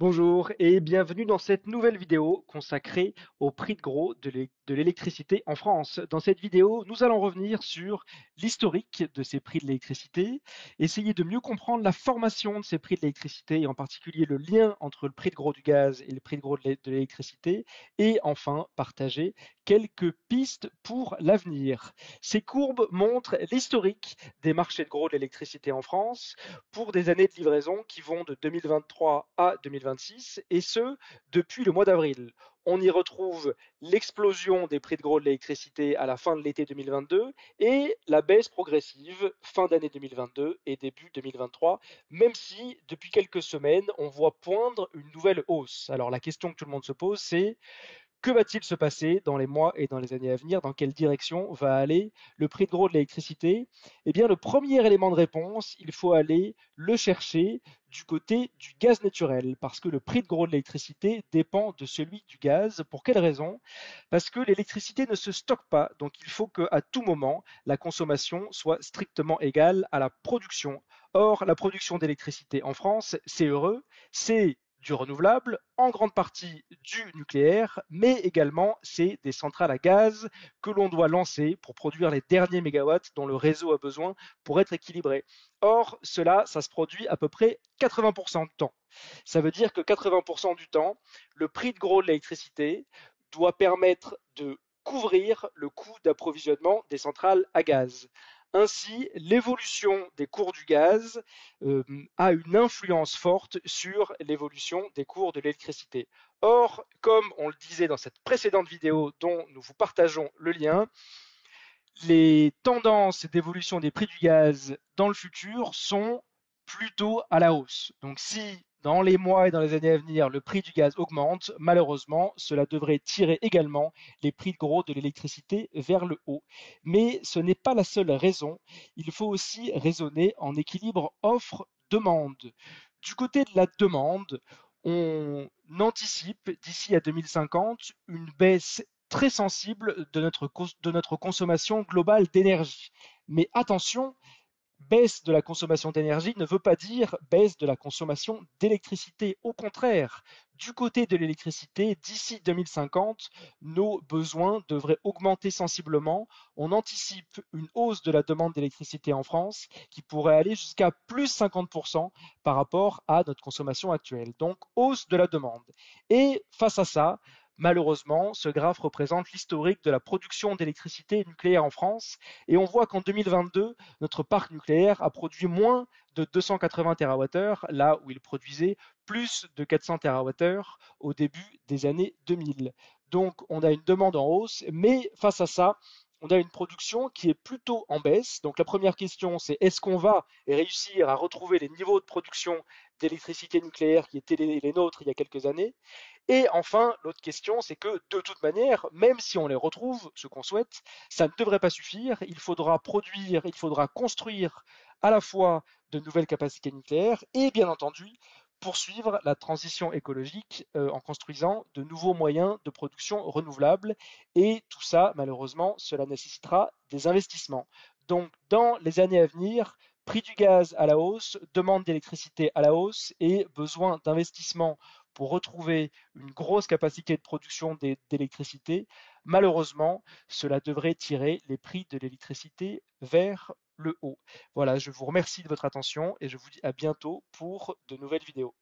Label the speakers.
Speaker 1: Bonjour et bienvenue dans cette nouvelle vidéo consacrée au prix de gros de l'électricité en France. Dans cette vidéo, nous allons revenir sur l'historique de ces prix de l'électricité, essayer de mieux comprendre la formation de ces prix de l'électricité et en particulier le lien entre le prix de gros du gaz et le prix de gros de l'électricité et enfin partager quelques pistes pour l'avenir. Ces courbes montrent l'historique des marchés de gros de l'électricité en France pour des années de livraison qui vont de 2023 à 2026, et ce, depuis le mois d'avril. On y retrouve l'explosion des prix de gros de l'électricité à la fin de l'été 2022 et la baisse progressive fin d'année 2022 et début 2023, même si depuis quelques semaines, on voit poindre une nouvelle hausse. Alors la question que tout le monde se pose, c'est que va-t-il se passer dans les mois et dans les années à venir? Dans quelle direction va aller le prix de gros de l'électricité? Eh bien, le premier élément de réponse, il faut aller le chercher du côté du gaz naturel, parce que le prix de gros de l'électricité dépend de celui du gaz. Pour quelle raison? Parce que l'électricité ne se stocke pas, donc il faut qu'à tout moment, la consommation soit strictement égale à la production. Or, la production d'électricité en France, c'est heureux, c'est du renouvelable, en grande partie du nucléaire, mais également c'est des centrales à gaz que l'on doit lancer pour produire les derniers mégawatts dont le réseau a besoin pour être équilibré. Or, cela, ça se produit à peu près 80% du temps. Ça veut dire que 80% du temps, le prix de gros de l'électricité doit permettre de couvrir le coût d'approvisionnement des centrales à gaz. Ainsi, l'évolution des cours du gaz a une influence forte sur l'évolution des cours de l'électricité. Or, comme on le disait dans cette précédente vidéo dont nous vous partageons le lien, les tendances d'évolution des prix du gaz dans le futur sont plutôt à la hausse. Donc si dans les mois et dans les années à venir, le prix du gaz augmente, malheureusement, cela devrait tirer également les prix de gros de l'électricité vers le haut. Mais ce n'est pas la seule raison. Il faut aussi raisonner en équilibre offre-demande. Du côté de la demande, on anticipe d'ici à 2050 une baisse très sensible de notre consommation globale d'énergie. Mais attention, baisse de la consommation d'énergie ne veut pas dire baisse de la consommation d'électricité. Au contraire, du côté de l'électricité, d'ici 2050, nos besoins devraient augmenter sensiblement. On anticipe une hausse de la demande d'électricité en France qui pourrait aller jusqu'à plus 50% par rapport à notre consommation actuelle. Donc, hausse de la demande. Et face à ça, malheureusement, ce graphe représente l'historique de la production d'électricité nucléaire en France. Et on voit qu'en 2022, notre parc nucléaire a produit moins de 280 TWh, là où il produisait plus de 400 TWh au début des années 2000. Donc on a une demande en hausse, mais face à ça, on a une production qui est plutôt en baisse. Donc la première question, c'est est-ce qu'on va réussir à retrouver les niveaux de production d'électricité nucléaire qui étaient les nôtres il y a quelques années? Et enfin, l'autre question, c'est que de toute manière, même si on les retrouve, ce qu'on souhaite, ça ne devrait pas suffire. Il faudra produire, il faudra construire à la fois de nouvelles capacités nucléaires et bien entendu poursuivre la transition écologique en construisant de nouveaux moyens de production renouvelables. Et tout ça, malheureusement, cela nécessitera des investissements. Donc, dans les années à venir, prix du gaz à la hausse, demande d'électricité à la hausse et besoin d'investissements pour retrouver une grosse capacité de production d'électricité. Malheureusement, cela devrait tirer les prix de l'électricité vers le haut. Voilà, je vous remercie de votre attention et je vous dis à bientôt pour de nouvelles vidéos.